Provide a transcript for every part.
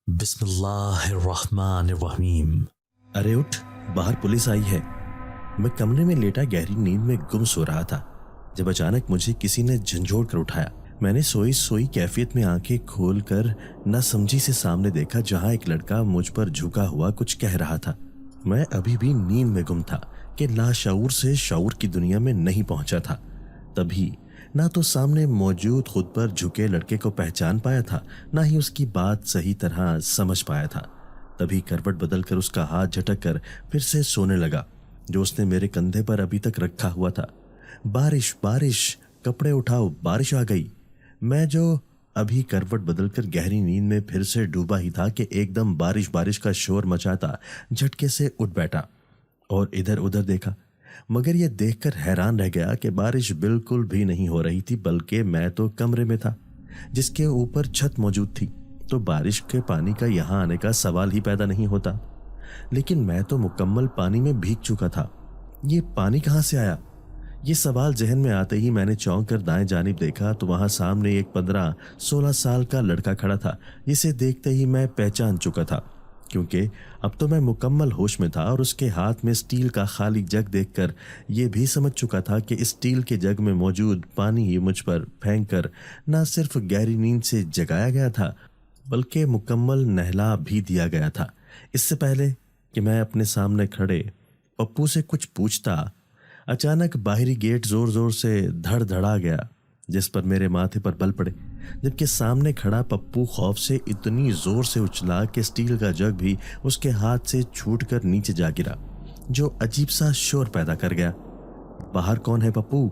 بسم اللہ الرحمن الرحیم۔ ارے اٹھ، باہر پولیس آئی ہے۔ میں کمرے میں لیٹا گہری نیند میں گم سو رہا تھا جب اچانک مجھے کسی نے جھنجھوڑ کر اٹھایا۔ میں نے سوئی کیفیت میں آنکھیں کھول کر نہ سمجھی سے سامنے دیکھا، جہاں ایک لڑکا مجھ پر جھکا ہوا کچھ کہہ رہا تھا۔ میں ابھی بھی نیند میں گم تھا کہ لاشعور سے شعور کی دنیا میں نہیں پہنچا تھا۔ تبھی نہ تو سامنے موجود خود پر جھکے لڑکے کو پہچان پایا تھا، نہ ہی اس کی بات صحیح طرح سمجھ پایا تھا۔ تبھی کروٹ بدل کر اس کا ہاتھ جھٹک کر پھر سے سونے لگا، جو اس نے میرے کندھے پر ابھی تک رکھا ہوا تھا۔ بارش بارش، کپڑے اٹھاؤ، بارش آ گئی۔ میں جو ابھی کروٹ بدل کر گہری نیند میں پھر سے ڈوبا ہی تھا کہ ایک دم بارش کا شور مچاتا جھٹکے سے اٹھ بیٹھا اور ادھر ادھر دیکھا، مگر یہ دیکھ کر حیران رہ گیا کہ بارش بالکل بھی نہیں ہو رہی تھی، بلکہ میں تو کمرے میں تھا جس کے اوپر چھت موجود تھی، تو بارش کے پانی کا یہاں آنے کا سوال ہی پیدا نہیں ہوتا۔ لیکن میں تو مکمل پانی میں بھیگ چکا تھا۔ یہ پانی کہاں سے آیا؟ یہ سوال ذہن میں آتے ہی میں نے چونک کر دائیں جانب دیکھا تو وہاں سامنے ایک 15-16 سال کا لڑکا کھڑا تھا، جسے دیکھتے ہی میں پہچان چکا تھا، کیونکہ اب تو میں مکمل ہوش میں تھا اور اس کے ہاتھ میں اسٹیل کا خالی جگ دیکھ کر یہ بھی سمجھ چکا تھا کہ اسٹیل کے جگ میں موجود پانی ہی مجھ پر پھینک کر نہ صرف گہری نیند سے جگایا گیا تھا، بلکہ مکمل نہلا بھی دیا گیا تھا۔ اس سے پہلے کہ میں اپنے سامنے کھڑے پپو سے کچھ پوچھتا، اچانک باہری گیٹ زور زور سے دھڑ دھڑا گیا، جس پر میرے ماتھے پر بل پڑے، جبکہ سامنے کھڑا پپو خوف سے اتنی زور سے اچھلا کہ اسٹیل کا جگ بھی اس کے ہاتھ سے چھوٹ کر نیچے جا گرا، جو عجیب سا شور پیدا کر گیا۔ باہر کون ہے پپو؟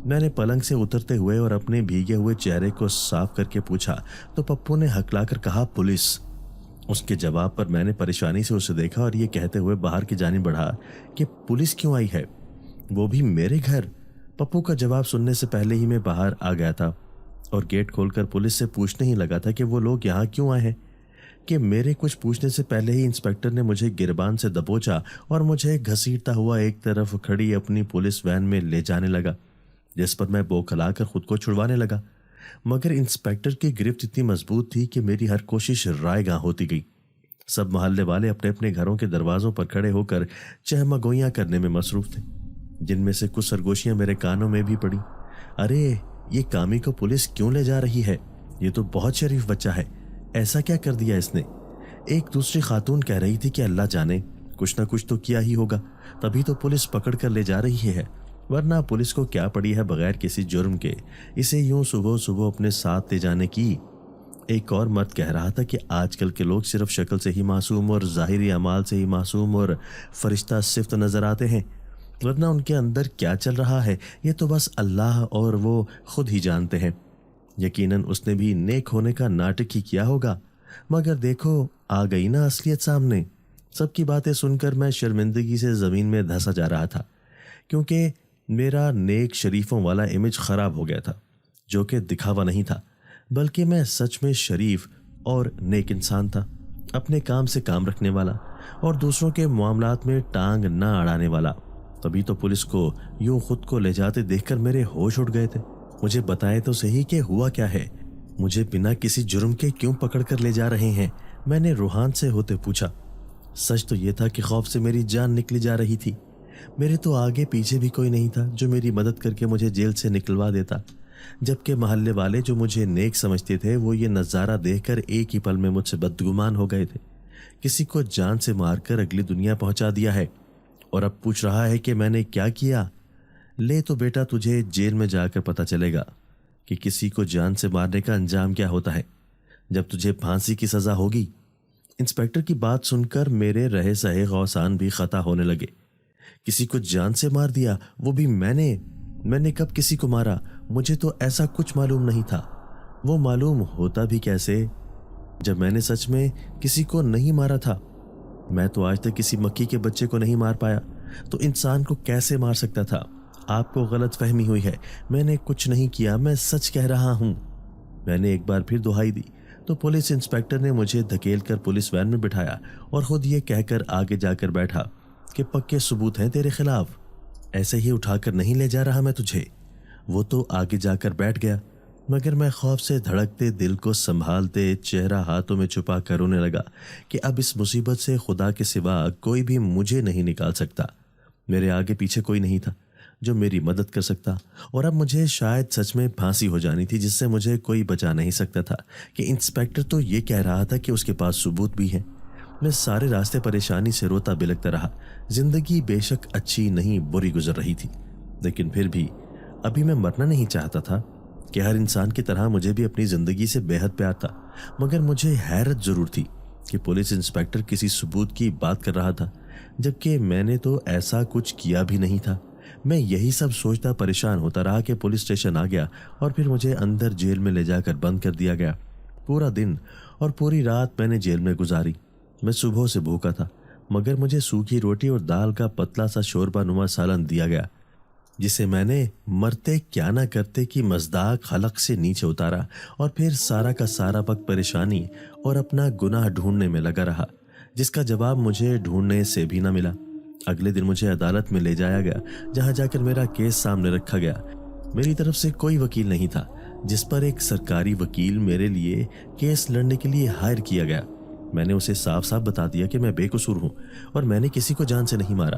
میں نے پلنگ سے اترتے ہوئے اور اپنے بھیگے ہوئے چہرے کو صاف کر کے پوچھا تو پپو نے ہکلا کر کہا، پولیس۔ اس کے جواب پر میں نے پریشانی سے اسے دیکھا اور یہ کہتے ہوئے باہر کی جانب بڑھا کہ پولیس کیوں آئی ہے، وہ بھی میرے گھر؟ پپو کا جواب سننے سے پہلے ہی میں باہر آ گیا تھا اور گیٹ کھول کر پولیس سے پوچھنے ہی لگا تھا کہ وہ لوگ یہاں کیوں آئے ہیں، کہ میرے کچھ پوچھنے سے پہلے ہی انسپیکٹر نے مجھے گربان سے دبوچا اور مجھے گھسیٹتا ہوا ایک طرف کھڑی اپنی پولیس وین میں لے جانے لگا، جس پر میں بوکھلا کر خود کو چھڑوانے لگا، مگر انسپیکٹر کی گرفت اتنی مضبوط تھی کہ میری ہر کوشش رائے گاں ہوتی گئی۔ سب محلے والے اپنے اپنے گھروں کے دروازوں پر کھڑے ہو کر چہمگوئیاں کرنے میں مصروف تھے، جن میں سے کچھ سرگوشیاں میرے کانوں میں بھی پڑی۔ ارے یہ کامی کو پولیس کیوں لے جا رہی ہے؟ یہ تو بہت شریف بچہ ہے، ایسا کیا کر دیا اس نے؟ ایک دوسری خاتون کہہ رہی تھی کہ اللہ جانے، کچھ نہ کچھ تو کیا ہی ہوگا، تبھی تو پولیس پکڑ کر لے جا رہی ہے، ورنہ پولیس کو کیا پڑی ہے بغیر کسی جرم کے اسے یوں صبح صبح اپنے ساتھ لے جانے کی۔ ایک اور مرد کہہ رہا تھا کہ آج کل کے لوگ صرف شکل سے ہی معصوم اور ظاہری اعمال سے ہی معصوم اور فرشتہ صفت نظر آتے ہیں، ورنہ ان کے اندر کیا چل رہا ہے یہ تو بس اللہ اور وہ خود ہی جانتے ہیں۔ یقیناً اس نے بھی نیک ہونے کا ناٹک ہی کیا ہوگا، مگر دیکھو آ گئی نا اصلیت سامنے۔ سب کی باتیں سن کر میں شرمندگی سے زمین میں دھسا جا رہا تھا، کیونکہ میرا نیک شریفوں والا امیج خراب ہو گیا تھا، جو کہ دکھاوا نہیں تھا، بلکہ میں سچ میں شریف اور نیک انسان تھا، اپنے کام سے کام رکھنے والا اور دوسروں کے معاملات میں ٹانگ نہ اڑانے والا۔ تبھی تو پولیس کو یوں خود کو لے جاتے دیکھ کر میرے ہوش اڑ گئے تھے۔ مجھے بتائے تو صحیح کہ ہوا کیا ہے، مجھے بنا کسی جرم کے کیوں پکڑ کر لے جا رہے ہیں؟ میں نے روحان سے ہوتے پوچھا۔ سچ تو یہ تھا کہ خوف سے میری جان نکلی جا رہی تھی، میرے تو آگے پیچھے بھی کوئی نہیں تھا جو میری مدد کر کے مجھے جیل سے نکلوا دیتا، جبکہ محلے والے جو مجھے نیک سمجھتے تھے وہ یہ نظارہ دیکھ کر ایک ہی پل میں مجھ سے بدگمان ہو گئے تھے۔ کسی کو جان سے مار کر اگلی دنیا پہنچا دیا ہے اور اب پوچھ رہا ہے کہ میں نے کیا کیا؟ لے تو بیٹا تجھے جیل میں جا کر پتہ چلے گا کہ کسی کو جان سے مارنے کا انجام کیا ہوتا ہے، جب تجھے پھانسی کی سزا ہوگی۔ انسپیکٹر کی بات سن کر میرے رہے سہے غوثان بھی خطا ہونے لگے۔ کسی کو جان سے مار دیا، وہ بھی میں نے کب کسی کو مارا؟ مجھے تو ایسا کچھ معلوم نہیں تھا۔ وہ معلوم ہوتا بھی کیسے جب میں نے سچ میں کسی کو نہیں مارا تھا؟ میں تو آج تک کسی مکی کے بچے کو نہیں مار پایا، تو انسان کو کیسے مار سکتا تھا؟ آپ کو غلط فہمی ہوئی ہے، میں نے کچھ نہیں کیا، میں سچ کہہ رہا ہوں۔ میں نے ایک بار پھر دہائی دی تو پولیس انسپیکٹر نے مجھے دھکیل کر پولیس وین میں بٹھایا اور خود یہ کہہ کر آگے جا کر بیٹھا کہ پکے ثبوت ہیں تیرے خلاف، ایسے ہی اٹھا کر نہیں لے جا رہا میں تجھے۔ وہ تو آگے جا کر بیٹھ گیا مگر میں خوف سے دھڑکتے دل کو سنبھالتے چہرہ ہاتھوں میں چھپا کر رونے لگا کہ اب اس مصیبت سے خدا کے سوا کوئی بھی مجھے نہیں نکال سکتا۔ میرے آگے پیچھے کوئی نہیں تھا جو میری مدد کر سکتا، اور اب مجھے شاید سچ میں پھانسی ہو جانی تھی جس سے مجھے کوئی بچا نہیں سکتا تھا کہ انسپیکٹر تو یہ کہہ رہا تھا کہ اس کے پاس ثبوت بھی ہے۔ میں سارے راستے پریشانی سے روتا بلکتا رہا۔ زندگی بے شک اچھی نہیں بری گزر رہی تھی، لیکن پھر بھی ابھی میں مرنا نہیں چاہتا تھا کہ ہر انسان کی طرح مجھے بھی اپنی زندگی سے بے حد پیار تھا۔ مگر مجھے حیرت ضرور تھی کہ پولیس انسپیکٹر کسی ثبوت کی بات کر رہا تھا، جبکہ میں نے تو ایسا کچھ کیا بھی نہیں تھا۔ میں یہی سب سوچتا پریشان ہوتا رہا کہ پولیس اسٹیشن آ گیا اور پھر مجھے اندر جیل میں لے جا کر بند کر دیا گیا۔ پورا دن اور پوری رات میں نے جیل میں گزاری۔ میں صبح سے بھوکا تھا، مگر مجھے سوکھی روٹی اور دال کا پتلا سا شوربہ نما سالن دیا گیا، جسے میں نے مرتے کیا نہ کرتے کی مزداق حلق سے نیچے اتارا اور پھر سارا کا سارا وقت پریشانی اور اپنا گناہ ڈھونڈنے میں لگا رہا، جس کا جواب مجھے ڈھونڈنے سے بھی نہ ملا۔ اگلے دن مجھے عدالت میں لے جایا گیا، جہاں جا کر میرا کیس سامنے رکھا گیا۔ میری طرف سے کوئی وکیل نہیں تھا، جس پر ایک سرکاری وکیل میرے لیے کیس لڑنے کے لیے ہائر کیا گیا۔ میں نے اسے صاف صاف بتا دیا کہ میں بے قصور ہوں اور میں نے کسی کو جان سے نہیں مارا۔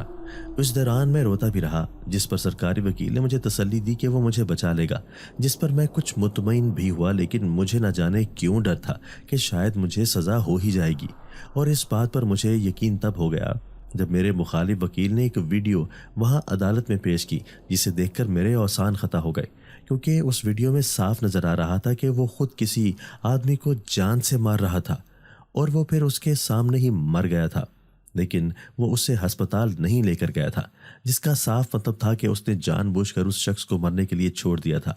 اس دوران میں روتا بھی رہا، جس پر سرکاری وکیل نے مجھے تسلی دی کہ وہ مجھے بچا لے گا، جس پر میں کچھ مطمئن بھی ہوا، لیکن مجھے نہ جانے کیوں ڈر تھا کہ شاید مجھے سزا ہو ہی جائے گی۔ اور اس بات پر مجھے یقین تب ہو گیا جب میرے مخالف وکیل نے ایک ویڈیو وہاں عدالت میں پیش کی، جسے دیکھ کر میرے اوسان خطا ہو گئے، کیونکہ اس ویڈیو میں صاف نظر آ رہا تھا کہ وہ خود کسی آدمی کو جان سے مار رہا تھا اور وہ پھر اس کے سامنے ہی مر گیا تھا، لیکن وہ اسے ہسپتال نہیں لے کر گیا تھا، جس کا صاف مطلب تھا کہ اس نے جان بوجھ کر اس شخص کو مرنے کے لیے چھوڑ دیا تھا۔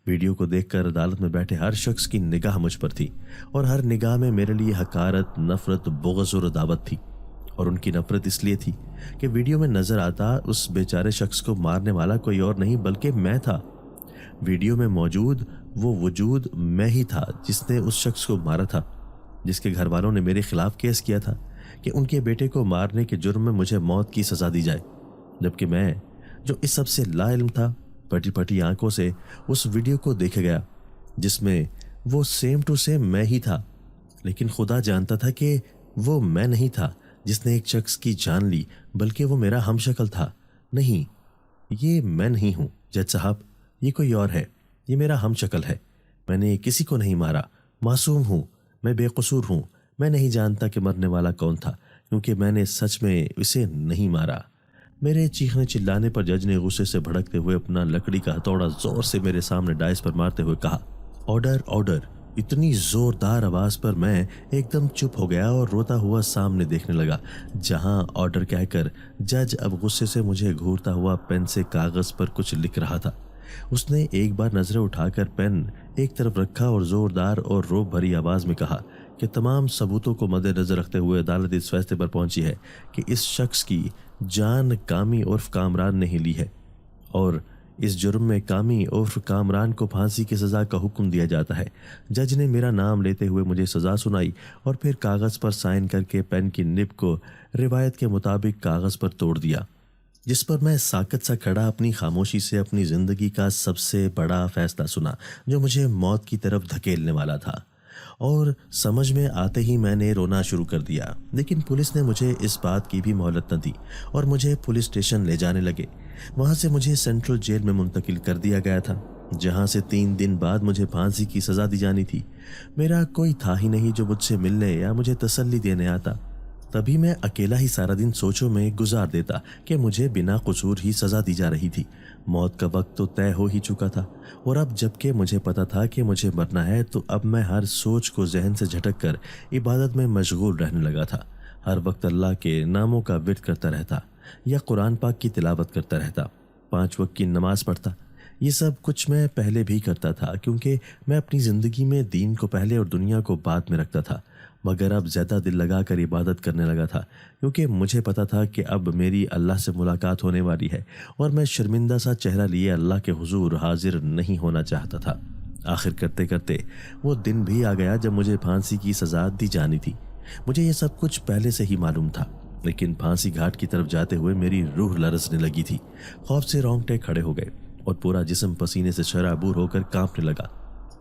ویڈیو کو دیکھ کر عدالت میں بیٹھے ہر شخص کی نگاہ مجھ پر تھی، اور ہر نگاہ میں میرے لیے حقارت، نفرت، بغض اور عداوت تھی۔ اور ان کی نفرت اس لیے تھی کہ ویڈیو میں نظر آتا اس بیچارے شخص کو مارنے والا کوئی اور نہیں بلکہ میں تھا۔ ویڈیو میں موجود وہ وجود میں ہی تھا جس نے اس شخص کو مارا تھا، جس کے گھر والوں نے میرے خلاف کیس کیا تھا کہ ان کے بیٹے کو مارنے کے جرم میں مجھے موت کی سزا دی جائے، جبکہ میں جو اس سب سے لا علم تھا، پٹی پٹی آنکھوں سے اس ویڈیو کو دیکھ گیا جس میں وہ سیم ٹو سیم میں ہی تھا۔ لیکن خدا جانتا تھا کہ وہ میں نہیں تھا جس نے ایک شخص کی جان لی، بلکہ وہ میرا ہم شکل تھا۔ نہیں، یہ میں نہیں ہوں جج صاحب، یہ کوئی اور ہے، یہ میرا ہم شکل ہے۔ میں نے کسی کو نہیں مارا، معصوم ہوں، میں بے قصور ہوں۔ میں نہیں جانتا کہ مرنے والا کون تھا، کیونکہ میں نے سچ میں اسے نہیں مارا۔ میرے چیخنے چلانے پر جج نے غصے سے بھڑکتے ہوئے اپنا لکڑی کا ہتھوڑا زور سے میرے سامنے ڈائس پر مارتے ہوئے کہا، آرڈر آرڈر۔ اتنی زوردار آواز پر میں ایک دم چپ ہو گیا اور روتا ہوا سامنے دیکھنے لگا، جہاں آرڈر کہہ کر جج اب غصے سے مجھے گھورتا ہوا پین سے کاغذ پر کچھ لکھ رہا تھا۔ اس نے ایک بار نظریں اٹھا کر پین ایک طرف رکھا اور زوردار اور روب بھری آواز میں کہا کہ تمام ثبوتوں کو مد نظر رکھتے ہوئے عدالت اس فیصلے پر پہنچی ہے کہ اس شخص کی جان کامی عرف کامران نے ہی لی ہے، اور اس جرم میں کامی عرف کامران کو پھانسی کی سزا کا حکم دیا جاتا ہے۔ جج نے میرا نام لیتے ہوئے مجھے سزا سنائی اور پھر کاغذ پر سائن کر کے پین کی نب کو روایت کے مطابق کاغذ پر توڑ دیا، جس پر میں ساکت سا کھڑا اپنی خاموشی سے اپنی زندگی کا سب سے بڑا فیصلہ سنا، جو مجھے موت کی طرف دھکیلنے والا تھا۔ اور سمجھ میں آتے ہی میں نے رونا شروع کر دیا، لیکن پولیس نے مجھے اس بات کی بھی مہلت نہ دی اور مجھے پولیس اسٹیشن لے جانے لگے۔ وہاں سے مجھے سینٹرل جیل میں منتقل کر دیا گیا تھا، جہاں سے 3 دن بعد مجھے پھانسی کی سزا دی جانی تھی۔ میرا کوئی تھا ہی نہیں جو مجھ سے ملنے یا مجھے تسلی دینے آتا۔ تبھی میں اکیلا ہی سارا دن سوچوں میں گزار دیتا کہ مجھے بنا قصور ہی سزا دی جا رہی تھی۔ موت کا وقت تو طے ہو ہی چکا تھا، اور اب جب کہ مجھے پتا تھا کہ مجھے مرنا ہے، تو اب میں ہر سوچ کو ذہن سے جھٹک کر عبادت میں مشغول رہنے لگا تھا۔ ہر وقت اللہ کے ناموں کا ورد کرتا رہتا یا قرآن پاک کی تلاوت کرتا رہتا، 5 وقت کی نماز پڑھتا۔ یہ سب کچھ میں پہلے بھی کرتا تھا، کیونکہ میں اپنی زندگی میں دین کو پہلے اور دنیا کو بعد میں رکھتا تھا، مگر اب زیادہ دل لگا کر عبادت کرنے لگا تھا، کیونکہ مجھے پتا تھا کہ اب میری اللہ سے ملاقات ہونے والی ہے، اور میں شرمندہ سا چہرہ لیے اللہ کے حضور حاضر نہیں ہونا چاہتا تھا۔ آخر کرتے کرتے وہ دن بھی آ گیا جب مجھے پھانسی کی سزا دی جانی تھی۔ مجھے یہ سب کچھ پہلے سے ہی معلوم تھا، لیکن پھانسی گھاٹ کی طرف جاتے ہوئے میری روح لرزنے لگی تھی۔ خوف سے رونگٹے کھڑے ہو گئے اور پورا جسم پسینے سے شرابور ہو کر کانپنے لگا۔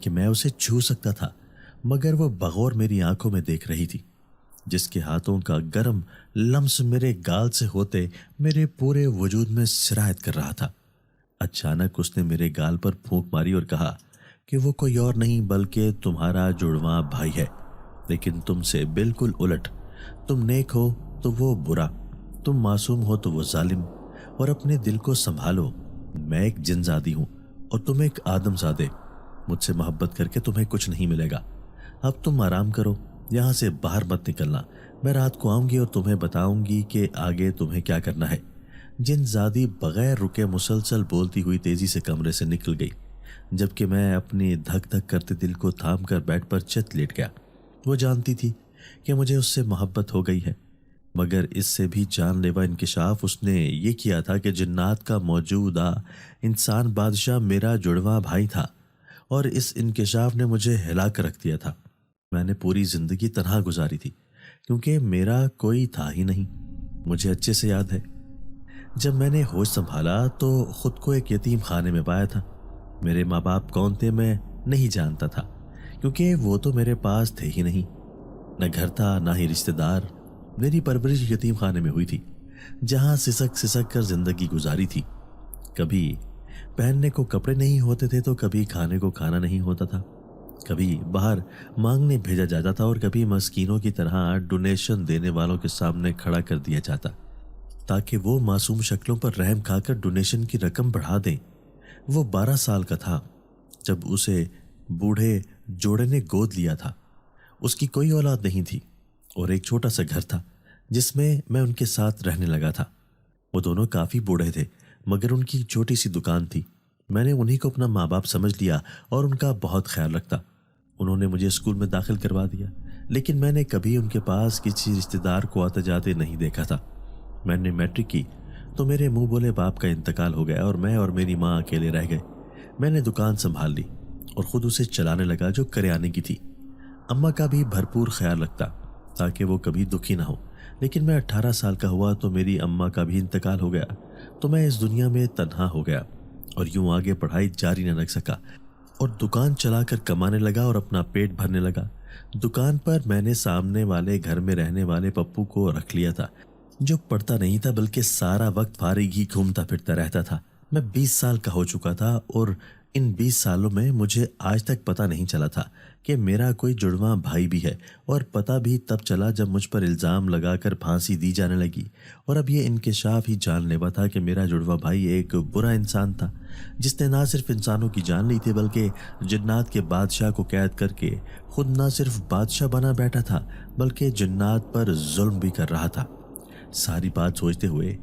کہ میں اسے چھو سکتا تھا، مگر وہ بغور میری آنکھوں میں دیکھ رہی تھی، جس کے ہاتھوں کا گرم لمس میرے گال سے ہوتے میرے پورے وجود میں سرایت کر رہا تھا۔ اچانک اس نے میرے گال پر پھونک ماری اور کہا کہ وہ کوئی اور نہیں بلکہ تمہارا جڑواں بھائی ہے، لیکن تم سے بالکل الٹ۔ تم نیک ہو تو وہ برا، تم معصوم ہو تو وہ ظالم، اور اپنے دل کو سنبھالو۔ میں ایک جن زادی ہوں اور تم ایک آدم زادے۔ مجھ سے محبت کر کے تمہیں کچھ نہیں ملے گا۔ اب تم آرام کرو، یہاں سے باہر مت نکلنا۔ میں رات کو آؤں گی اور تمہیں بتاؤں گی کہ آگے تمہیں کیا کرنا ہے۔ جن زادی بغیر رکے مسلسل بولتی ہوئی تیزی سے کمرے سے نکل گئی، جبکہ میں اپنی دھک دھک کرتے دل کو تھام کر بیڈ پر چت لیٹ گیا۔ وہ جانتی تھی کہ مجھے اس سے محبت ہو گئی ہے، مگر اس سے بھی جان لیوا انکشاف اس نے یہ کیا تھا کہ جنات کا موجودہ انسان بادشاہ میرا جڑواں بھائی تھا، اور اس انکشاف نے مجھے ہلا کر رکھ دیا تھا۔ میں نے پوری زندگی تنہا گزاری تھی، کیونکہ میرا کوئی تھا ہی نہیں۔ مجھے اچھے سے یاد ہے، جب میں نے ہوش سنبھالا تو خود کو ایک یتیم خانے میں پایا تھا۔ میرے ماں باپ کون تھے میں نہیں جانتا تھا، کیونکہ وہ تو میرے پاس تھے ہی نہیں۔ نہ گھر تھا نہ ہی رشتہ دار۔ میری پرورش یتیم خانے میں ہوئی تھی، جہاں سسک سسک کر زندگی گزاری تھی۔ کبھی پہننے کو کپڑے نہیں ہوتے تھے تو کبھی کھانے کو کھانا نہیں ہوتا تھا، کبھی باہر مانگنے بھیجا جاتا تھا اور کبھی مسکینوں کی طرح ڈونیشن دینے والوں کے سامنے کھڑا کر دیا جاتا تاکہ وہ معصوم شکلوں پر رحم کھا کر ڈونیشن کی رقم بڑھا دیں۔ وہ 12 سال کا تھا جب اسے بوڑھے جوڑے نے گود لیا تھا۔ اس کی کوئی اولاد نہیں تھی اور ایک چھوٹا سا گھر تھا جس میں میں ان کے ساتھ رہنے لگا تھا۔ وہ دونوں کافی بوڑھے تھے، مگر ان کی چھوٹی سی دکان تھی۔ میں نے انہی کو اپنا ماں باپ سمجھ لیا اور ان کا بہت خیال رکھتا۔ انہوں نے مجھے اسکول میں داخل کروا دیا، لیکن میں نے کبھی ان کے پاس کسی رشتہ دار کو آتے جاتے نہیں دیکھا تھا۔ میں نے میٹرک کی تو میرے منہ بولے باپ کا انتقال ہو گیا اور میں اور میری ماں اکیلے رہ گئے۔ میں نے دکان سنبھال لی اور خود اسے چلانے لگا جو کریانے کی تھی۔ اماں کا بھی بھرپور خیال رکھتا تاکہ وہ کبھی دکھی نہ ہو۔ لیکن میں 18 سال کا ہوا تو میری اماں کا بھی انتقال ہو گیا، تو میں اس دنیا میں تنہا ہو گیا اور یوں آگے پڑھائی جاری نہ رکھ سکا اور دکان چلا کر کمانے لگا اور اپنا پیٹ بھرنے لگا۔ دکان پر میں نے سامنے والے گھر میں رہنے والے پپو کو رکھ لیا تھا، جو پڑھتا نہیں تھا بلکہ سارا وقت فارغ ہی گھومتا پھرتا رہتا تھا۔ میں 20 سال کا ہو چکا تھا اور ان 20 سالوں میں مجھے آج تک پتہ نہیں چلا تھا کہ میرا کوئی جڑواں بھائی بھی ہے، اور پتہ بھی تب چلا جب مجھ پر الزام لگا کر پھانسی دی جانے لگی۔ اور اب یہ انکشاف ہی جان لیوا تھا کہ میرا جڑواں بھائی ایک برا انسان تھا، جس نے نہ صرف انسانوں کی جان لی تھی بلکہ جنات کے بادشاہ کو قید کر کے خود نہ صرف بادشاہ بنا بیٹھا تھا بلکہ جنات پر ظلم بھی کر رہا تھا۔ ساری بات سوچتے ہوئے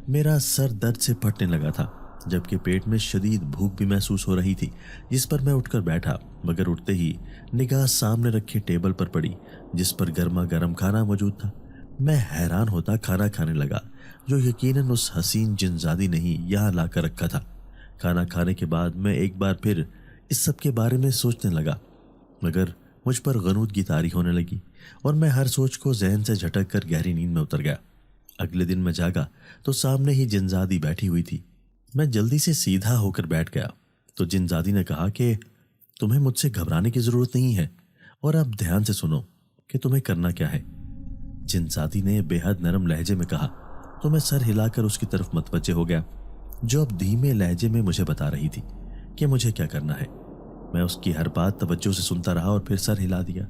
میرا سر درد سے پھٹنے لگا تھا، جبکہ پیٹ میں شدید بھوک بھی محسوس ہو رہی تھی، جس پر میں اٹھ کر بیٹھا، مگر اٹھتے ہی نگاہ سامنے رکھے ٹیبل پر پڑی جس پر گرما گرم کھانا موجود تھا۔ میں حیران ہوتا کھانا کھانے لگا جو یقیناً اس حسین جنزادی نے ہی یہاں لا کر رکھا تھا۔ کھانا کھانے کے بعد میں ایک بار پھر اس سب کے بارے میں سوچنے لگا، مگر مجھ پر غنودگی طاری ہونے لگی اور میں ہر سوچ کو ذہن سے جھٹک کر گہری نیند میں اتر گیا۔ اگلے دن میں جاگا تو سامنے ہی جنزادی بیٹھی ہوئی تھی۔ میں جلدی سے سیدھا ہو کر بیٹھ گیا تو جنزادی نے کہا کہ تمہیں مجھ سے گھبرانے کی ضرورت نہیں ہے، اور اب دھیان سے سنو کہ تمہیں کرنا کیا ہے۔ جنزادی نے بے حد نرم لہجے میں کہا تو میں سر ہلا کر اس کی طرف متوجہ ہو گیا، جو اب دھیمے لہجے میں مجھے بتا رہی تھی کہ مجھے کیا کرنا ہے۔ میں اس کی ہر بات توجہ سے سنتا رہا اور پھر سر ہلا دیا۔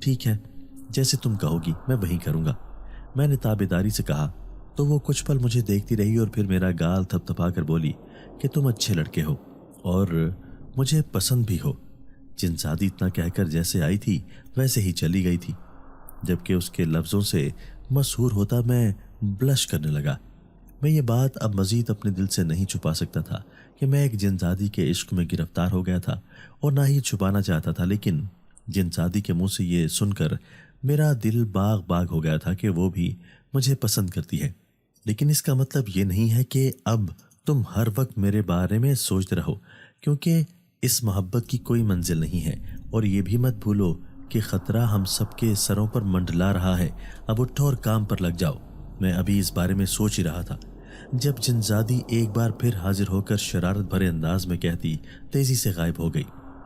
ٹھیک ہے، جیسے تم کہو گی میں وہی کروں گا، میں نے تابعداری سے کہا۔ تو وہ کچھ پل مجھے دیکھتی رہی اور پھر میرا گال تھپ تھپا کر بولی کہ تم اچھے لڑکے ہو اور مجھے پسند بھی ہو۔ جنزادی اتنا کہہ کر جیسے آئی تھی ویسے ہی چلی گئی تھی، جبکہ اس کے لفظوں سے مسحور ہوتا میں بلش کرنے لگا۔ میں یہ بات اب مزید اپنے دل سے نہیں چھپا سکتا تھا کہ میں ایک جنزادی کے عشق میں گرفتار ہو گیا تھا، اور نہ ہی چھپانا چاہتا تھا، لیکن جنزادی کے منہ سے یہ سن کر میرا دل باغ باغ ہو گیا تھا کہ وہ بھی مجھے پسند کرتی ہے۔ لیکن اس کا مطلب یہ نہیں ہے کہ اب تم ہر وقت میرے بارے میں سوچتے رہو، کیونکہ اس محبت کی کوئی منزل نہیں ہے، اور یہ بھی مت بھولو کہ خطرہ ہم سب کے سروں پر منڈلا رہا ہے۔ اب اٹھو اور کام پر لگ جاؤ۔ میں ابھی اس بارے میں سوچ ہی رہا تھا جب جنزادی ایک بار پھر حاضر ہو کر شرارت بھرے انداز میں کہتی تیزی سے غائب ہو گئی۔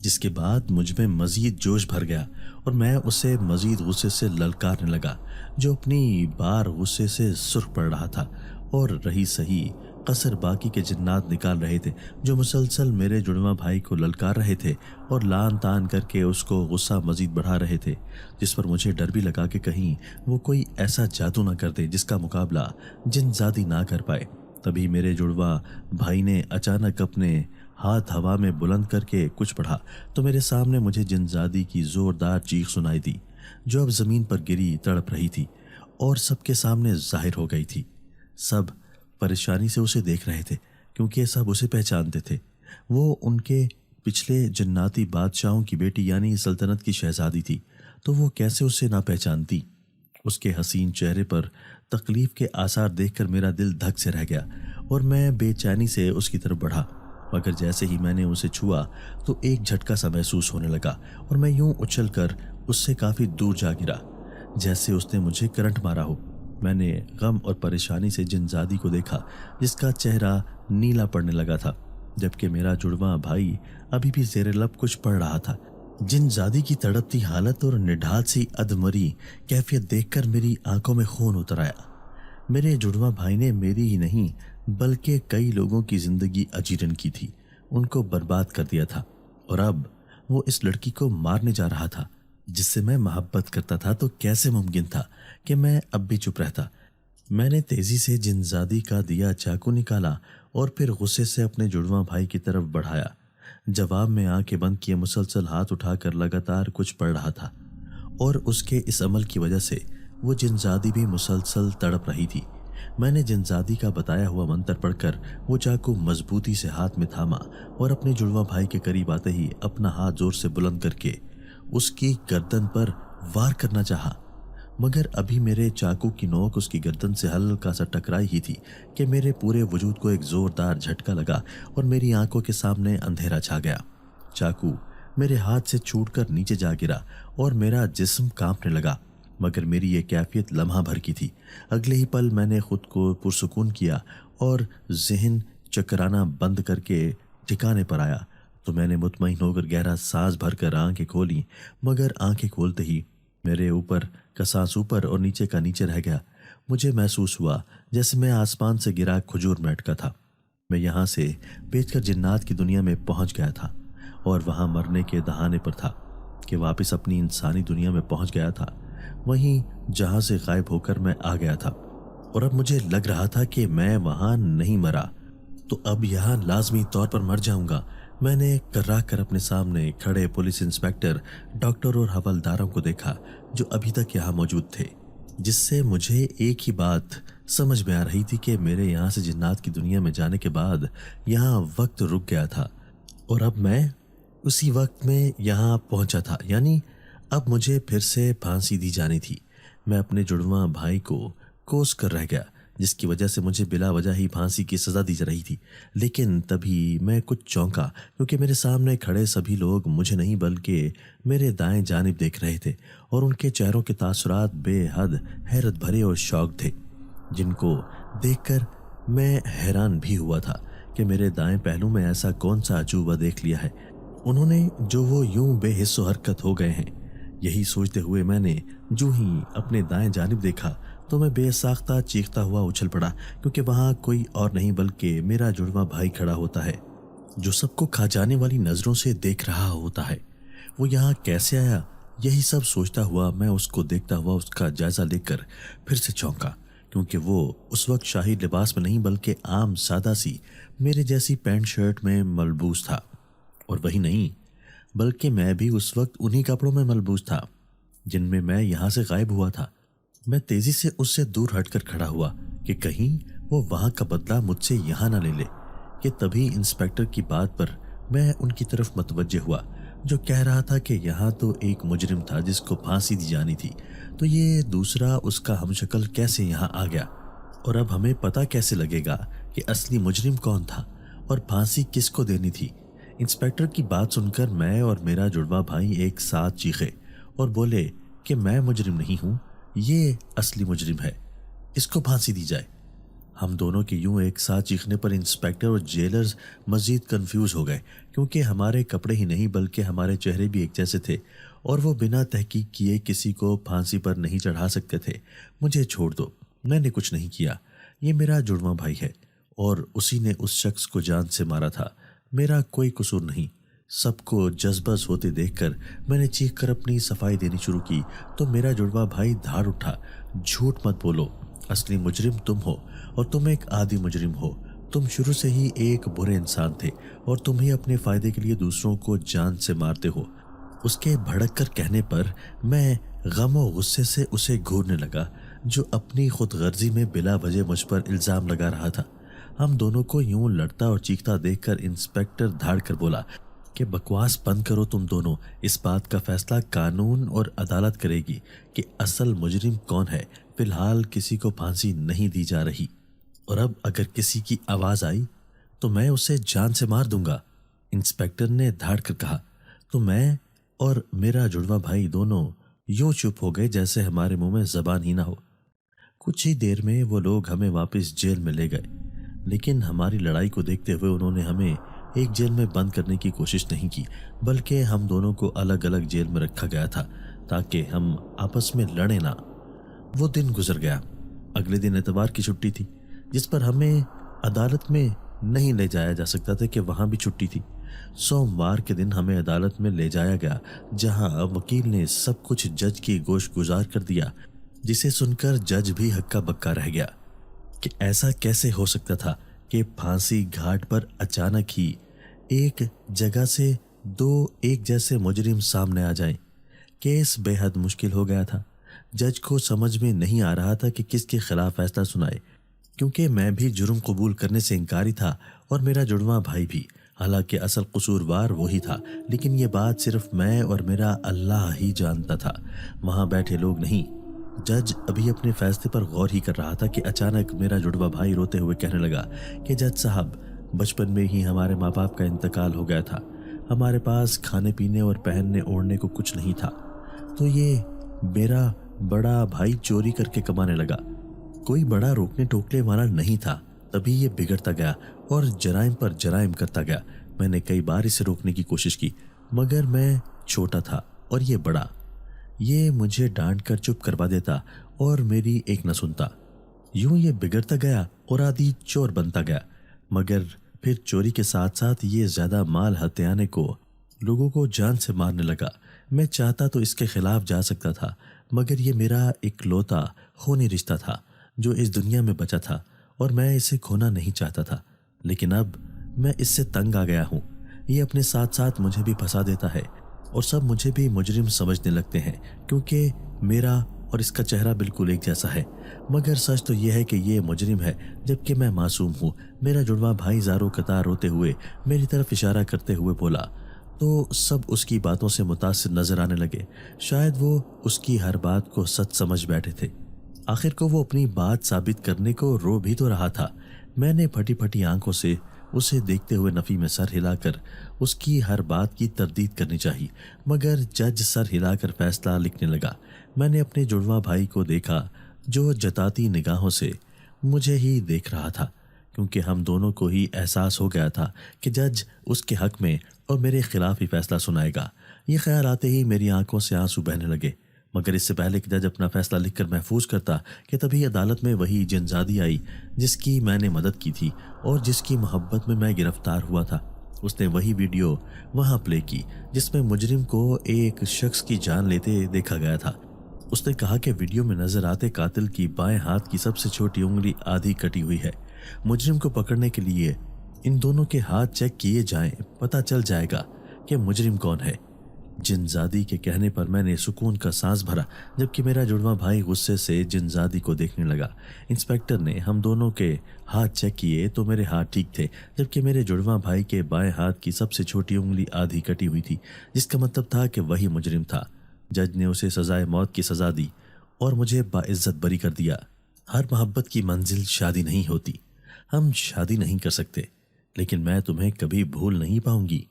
جس کے بعد مجھ میں مزید جوش بھر گیا اور میں اسے مزید غصے سے للکارنے لگا، جو اپنی بار غصے سے سرخ پڑ رہا تھا۔ اور رہی صحیح قصر باقی کے جنات نکال رہے تھے، جو مسلسل میرے جڑواں بھائی کو للکار رہے تھے اور لان تان کر کے اس کو غصہ مزید بڑھا رہے تھے، جس پر مجھے ڈر بھی لگا کہ کہیں وہ کوئی ایسا جادو نہ کر دے جس کا مقابلہ جن زادی نہ کر پائے۔ تبھی میرے جڑواں بھائی نے اچانک اپنے ہاتھ ہوا میں بلند کر کے کچھ پڑھا تو میرے سامنے مجھے جن زادی کی زوردار چیخ سنائی دی، جو اب زمین پر گری تڑپ رہی تھی اور سب کے سامنے ظاہر ہو گئی تھی۔ سب پریشانی سے اسے دیکھ رہے تھے کیونکہ سب اسے پہچانتے تھے۔ وہ ان کے پچھلے جناتی بادشاہوں کی بیٹی یعنی سلطنت کی شہزادی تھی، تو وہ کیسے اسے نہ پہچانتی؟ اس کے حسین چہرے پر تکلیف کے آثار دیکھ کر میرا دل دھک سے رہ گیا اور میں بے چینی سے اس کی طرف بڑھا، مگر جیسے ہی میں نے اسے چھوا تو ایک جھٹکا سا محسوس ہونے لگا اور میں یوں اچھل کر اس سے کافی دور جا گرا جیسے اس نے مجھے کرنٹ مارا ہو۔ میں نے غم اور پریشانی سے جن زادی کو دیکھا جس کا چہرہ نیلا پڑنے لگا تھا، جبکہ میرا جڑواں بھائی ابھی بھی زیر لب کچھ پڑھ رہا تھا۔ جن زادی کی تڑپتی حالت اور نڈھال سی ادمری کیفیت دیکھ کر میری آنکھوں میں خون اتر آیا۔ میرے جڑواں بھائی نے میری ہی نہیں بلکہ کئی لوگوں کی زندگی اجیرن کی تھی، ان کو برباد کر دیا تھا، اور اب وہ اس لڑکی کو مارنے جا رہا تھا جس سے میں محبت کرتا تھا۔ تو کیسے ممکن تھا کہ میں اب بھی چپ رہتا؟ میں نے تیزی سے جن زادی کا دیا چاقو نکالا اور پھر غصے سے اپنے جڑواں بھائی کی طرف بڑھایا۔ جواب میں آنکھیں بند کیے مسلسل ہاتھ اٹھا کر لگاتار کچھ پڑھ رہا تھا، اور اس کے اس عمل کی وجہ سے وہ جن زادی بھی مسلسل تڑپ رہی تھی۔ میں نے جن زادی کا بتایا ہوا منتر پڑھ کر وہ چاقو مضبوطی سے ہاتھ میں تھاما اور اپنے جڑواں بھائی کے قریب آتے ہی اپنا ہاتھ زور سے بلند کر کے اس کی گردن پر وار کرنا چاہا، مگر ابھی میرے چاقو کی نوک اس کی گردن سے ہلکا سا ٹکرائی ہی تھی کہ میرے پورے وجود کو ایک زوردار جھٹکا لگا اور میری آنکھوں کے سامنے اندھیرا چھا گیا۔ چاقو میرے ہاتھ سے چھوٹ کر نیچے جا گرا اور میرا جسم کانپنے لگا، مگر میری یہ کیفیت لمحہ بھر کی تھی۔ اگلے ہی پل میں نے خود کو پرسکون کیا اور ذہن چکرانا بند کر کے ٹھکانے پر آیا تو میں نے مطمئن ہو کر گہرا سانس بھر کر آنکھیں کھولی، مگر آنکھیں کھولتے ہی میرے اوپر کا سانس اوپر اور نیچے کا نیچے رہ گیا۔ مجھے محسوس ہوا جیسے میں آسمان سے گرا کھجور میں اٹکا تھا۔ میں یہاں سے بیچ کر جنات کی دنیا میں پہنچ گیا تھا اور وہاں مرنے کے دہانے پر تھا کہ واپس اپنی انسانی دنیا میں پہنچ گیا تھا، وہیں جہاں سے غائب ہو کر میں آ گیا تھا، اور اب مجھے لگ رہا تھا کہ میں وہاں نہیں مرا تو اب یہاں لازمی طور پر مر جاؤں گا۔ میں نے کرا کر اپنے سامنے کھڑے پولیس انسپکٹر، ڈاکٹر اور حوالداروں کو دیکھا جو ابھی تک یہاں موجود تھے، جس سے مجھے ایک ہی بات سمجھ میں آ رہی تھی کہ میرے یہاں سے جنات کی دنیا میں جانے کے بعد یہاں وقت رک گیا تھا اور اب میں اسی وقت میں یہاں پہنچا تھا، یعنی اب مجھے پھر سے پھانسی دی جانی تھی۔ میں اپنے جڑواں بھائی کو کوس کر رہ گیا جس کی وجہ سے مجھے بلا وجہ ہی پھانسی کی سزا دی جا رہی تھی، لیکن تبھی میں کچھ چونکا کیونکہ میرے سامنے کھڑے سبھی لوگ مجھے نہیں بلکہ میرے دائیں جانب دیکھ رہے تھے، اور ان کے چہروں کے تاثرات بے حد حیرت بھرے اور شوق تھے، جن کو دیکھ کر میں حیران بھی ہوا تھا کہ میرے دائیں پہلو میں ایسا کون سا عجوبہ دیکھ لیا ہے انہوں نے جو وہ یوں بے حس و حرکت ہو گئے ہیں۔ یہی سوچتے ہوئے میں نے جو ہی اپنے دائیں جانب دیکھا تو میں بے ساختہ چیختا ہوا اچھل پڑا، کیونکہ وہاں کوئی اور نہیں بلکہ میرا جڑواں بھائی کھڑا ہوتا ہے جو سب کو کھا جانے والی نظروں سے دیکھ رہا ہوتا ہے۔ وہ یہاں کیسے آیا؟ یہی سب سوچتا ہوا میں اس کو دیکھتا ہوا اس کا جائزہ لے کر پھر سے چونکا، کیونکہ وہ اس وقت شاہی لباس میں نہیں بلکہ عام سادہ سی میرے جیسی پینٹ شرٹ میں ملبوس تھا، اور وہی نہیں بلکہ میں بھی اس وقت انہی کپڑوں میں ملبوس تھا جن میں میں یہاں سے غائب ہوا تھا۔ میں تیزی سے اس سے دور ہٹ کر کھڑا ہوا کہ کہیں وہ وہاں کا بدلہ مجھ سے یہاں نہ لے لے، کہ تبھی انسپکٹر کی بات پر میں ان کی طرف متوجہ ہوا جو کہہ رہا تھا کہ یہاں تو ایک مجرم تھا جس کو پھانسی دی جانی تھی، تو یہ دوسرا اس کا ہمشکل کیسے یہاں آ گیا، اور اب ہمیں پتہ کیسے لگے گا کہ اصلی مجرم کون تھا اور پھانسی کس کو دینی تھی۔ انسپکٹر کی بات سن کر میں اور میرا جڑواں بھائی ایک ساتھ چیخے اور بولے کہ میں مجرم نہیں ہوں، یہ اصلی مجرم ہے، اس کو پھانسی دی جائے۔ ہم دونوں کے یوں ایک ساتھ چیخنے پر انسپیکٹر اور جیلرز مزید کنفیوز ہو گئے، کیونکہ ہمارے کپڑے ہی نہیں بلکہ ہمارے چہرے بھی ایک جیسے تھے اور وہ بنا تحقیق کیے کسی کو پھانسی پر نہیں چڑھا سکتے تھے۔ مجھے چھوڑ دو، میں نے کچھ نہیں کیا، یہ میرا جڑواں بھائی ہے اور اسی نے اس شخص کو جان سے مارا تھا، میرا کوئی قصور نہیں۔ سب کو جذبز ہوتے دیکھ کر میں نے چیخ کر اپنی صفائی دینی شروع کی تو میرا جڑواں بھائی دھاڑ اٹھا، جھوٹ مت بولو، اصلی مجرم تم ہو اور تم ایک عادی مجرم ہو، تم شروع سے ہی ایک برے انسان تھے اور تم ہی اپنے فائدے کے لیے دوسروں کو جان سے مارتے ہو۔ اس کے بھڑک کر کہنے پر میں غم و غصے سے اسے گھورنے لگا، جو اپنی خود غرضی میں بلا وجہ مجھ پر الزام لگا رہا تھا۔ ہم دونوں کو یوں لڑتا اور چیختا دیکھ کر انسپیکٹر دھاڑ کر بولا کہ بکواس بند کرو تم دونوں، اس بات کا فیصلہ قانون اور عدالت کرے گی کہ اصل مجرم کون ہے، فی الحال کسی کو پھانسی نہیں دی جا رہی، اور اب اگر کسی کی آواز آئی تو میں اسے جان سے مار دوں گا۔ انسپیکٹر نے دھاڑ کر کہا تو میں اور میرا جڑواں بھائی دونوں یوں چپ ہو گئے جیسے ہمارے منہ میں زبان ہی نہ ہو۔ کچھ ہی دیر میں وہ لوگ ہمیں واپس جیل میں لے گئے، لیکن ہماری لڑائی کو دیکھتے ہوئے انہوں نے ہمیں ایک جیل میں بند کرنے کی کوشش نہیں کی، بلکہ ہم دونوں کو الگ الگ جیل میں رکھا گیا تھا تاکہ ہم آپس میں لڑیں نہ۔ وہ دن گزر گیا۔ اگلے دن اتوار کی چھٹی تھی، جس پر ہمیں عدالت میں نہیں لے جایا جا سکتا تھا کہ وہاں بھی چھٹی تھی۔ سوموار کے دن ہمیں عدالت میں لے جایا گیا، جہاں وکیل نے سب کچھ جج کی گوش گزار کر دیا، جسے سن کر جج بھی ہکا بکا رہ گیا کہ ایسا کیسے ہو سکتا تھا کہ پھانسی گھاٹ پر اچانک ہی ایک جگہ سے دو ایک جیسے مجرم سامنے آ جائیں۔ کیس بے حد مشکل ہو گیا تھا۔ جج کو سمجھ میں نہیں آ رہا تھا کہ کس کے خلاف فیصلہ سنائے، کیونکہ میں بھی جرم قبول کرنے سے انکاری تھا اور میرا جڑواں بھائی بھی، حالانکہ اصل قصوروار وہی تھا، لیکن یہ بات صرف میں اور میرا اللہ ہی جانتا تھا، وہاں بیٹھے لوگ نہیں۔ جج ابھی اپنے فیصلے پر غور ہی کر رہا تھا کہ اچانک میرا جڑواں بھائی روتے ہوئے کہنے لگا کہ جج صاحب، بچپن میں ہی ہمارے ماں باپ کا انتقال ہو گیا تھا، ہمارے پاس کھانے پینے اور پہننے اوڑھنے کو کچھ نہیں تھا، تو یہ میرا بڑا بھائی چوری کر کے کمانے لگا۔ کوئی بڑا روکنے ٹوکنے والا نہیں تھا، تبھی یہ بگڑتا گیا اور جرائم پر جرائم کرتا گیا۔ میں نے کئی بار اسے روکنے کی کوشش کی، مگر میں چھوٹا تھا اور یہ بڑا، یہ مجھے ڈانٹ کر چپ کروا دیتا اور میری ایک نہ سنتا۔ یوں یہ بگڑتا گیا اور عادی چور بنتا گیا، مگر پھر چوری کے ساتھ ساتھ یہ زیادہ مال ہتھیانے کو، لوگوں کو جان سے مارنے لگا۔ میں چاہتا تو اس کے خلاف جا سکتا تھا، مگر یہ میرا اکلوتا خونی رشتہ تھا جو اس دنیا میں بچا تھا اور میں اسے کھونا نہیں چاہتا تھا، لیکن اب میں اس سے تنگ آ گیا ہوں۔ یہ اپنے ساتھ ساتھ مجھے بھی پھنسا دیتا ہے اور سب مجھے بھی مجرم سمجھنے لگتے ہیں، کیونکہ میرا اور اس کا چہرہ بالکل ایک جیسا ہے، مگر سچ تو یہ ہے کہ یہ مجرم ہے جبکہ میں معصوم ہوں۔ میرا جڑواں بھائی زاروں قطار روتے ہوئے میری طرف اشارہ کرتے ہوئے بولا تو سب اس کی باتوں سے متاثر نظر آنے لگے، شاید وہ اس کی ہر بات کو سچ سمجھ بیٹھے تھے۔ آخر کو وہ اپنی بات ثابت کرنے کو رو بھی تو رہا تھا۔ میں نے پھٹی پھٹی آنکھوں سے اسے دیکھتے ہوئے نفی میں سر ہلا کر اس کی ہر بات کی تردید کرنی چاہی، مگر جج سر ہلا کر فیصلہ لکھنے لگا۔ میں نے اپنے جڑواں بھائی کو دیکھا جو جتاتی نگاہوں سے مجھے ہی دیکھ رہا تھا، کیونکہ ہم دونوں کو ہی احساس ہو گیا تھا کہ جج اس کے حق میں اور میرے خلاف ہی فیصلہ سنائے گا۔ یہ خیال آتے ہی میری آنکھوں سے آنسو بہنے لگے، مگر اس سے پہلے کہ جج اپنا فیصلہ لکھ کر محفوظ کرتا کہ تبھی عدالت میں وہی جنزادی آئی جس کی میں نے مدد کی تھی اور جس کی محبت میں گرفتار ہوا تھا۔ اس نے وہی ویڈیو وہاں پلے کی جس میں مجرم کو ایک شخص کی جان لیتے دیکھا گیا تھا۔ اس نے کہا کہ ویڈیو میں نظر آتے قاتل کی بائیں ہاتھ کی سب سے چھوٹی انگلی آدھی کٹی ہوئی ہے۔ مجرم کو پکڑنے کے لیے ان دونوں کے ہاتھ چیک کیے جائیں، پتہ چل جائے گا کہ مجرم کون ہے۔ جنزادی کے کہنے پر میں نے سکون کا سانس بھرا، جبکہ میرا جڑواں بھائی غصے سے جنزادی کو دیکھنے لگا۔ انسپیکٹر نے ہم دونوں کے ہاتھ چیک کیے تو میرے ہاتھ ٹھیک تھے، جبکہ میرے جڑواں بھائی کے بائیں ہاتھ کی سب سے چھوٹی انگلی آدھی کٹی ہوئی تھی، جس کا مطلب تھا کہ وہی مجرم تھا۔ جج نے اسے سزائے موت کی سزا دی اور مجھے باعزت بری کر دیا۔ ہر محبت کی منزل شادی نہیں ہوتی، ہم شادی نہیں کر سکتے، لیکن میں تمہیں کبھی بھول نہیں پاؤں گی۔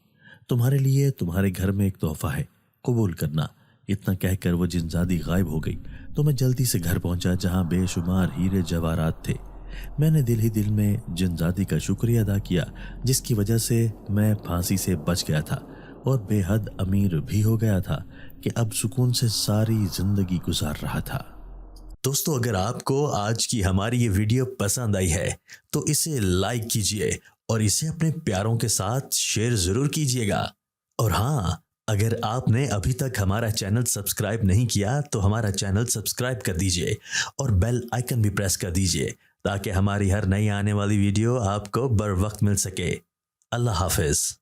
تمہارے لیے تمہارے گھر میں ایک تحفہ ہے، قبول کرنا۔ اتنا کہہ کر وہ جنزادی غائب ہو گئی تو میں جلدی سے گھر پہنچا، جہاں بے شمار ہیرے جواہرات تھے۔ میں نے دل ہی دل میں جن ذاتی کا شکریہ ادا کیا جس کی وجہ سے میں پھانسی سے بچ گیا تھا اور بے حد امیر بھی ہو گیا تھا کہ اب سکون سے ساری زندگی گزار رہا تھا۔ دوستو، اگر آپ کو آج کی ہماری یہ ویڈیو پسند آئی ہے تو اسے لائک کیجئے اور اسے اپنے پیاروں کے ساتھ شیئر ضرور کیجئے گا۔ اور ہاں، اگر آپ نے ابھی تک ہمارا چینل سبسکرائب نہیں کیا تو ہمارا چینل سبسکرائب کر دیجئے اور بیل آئیکن بھی پریس کر دیجئے تاکہ ہماری ہر نئی آنے والی ویڈیو آپ کو بر وقت مل سکے۔ اللہ حافظ۔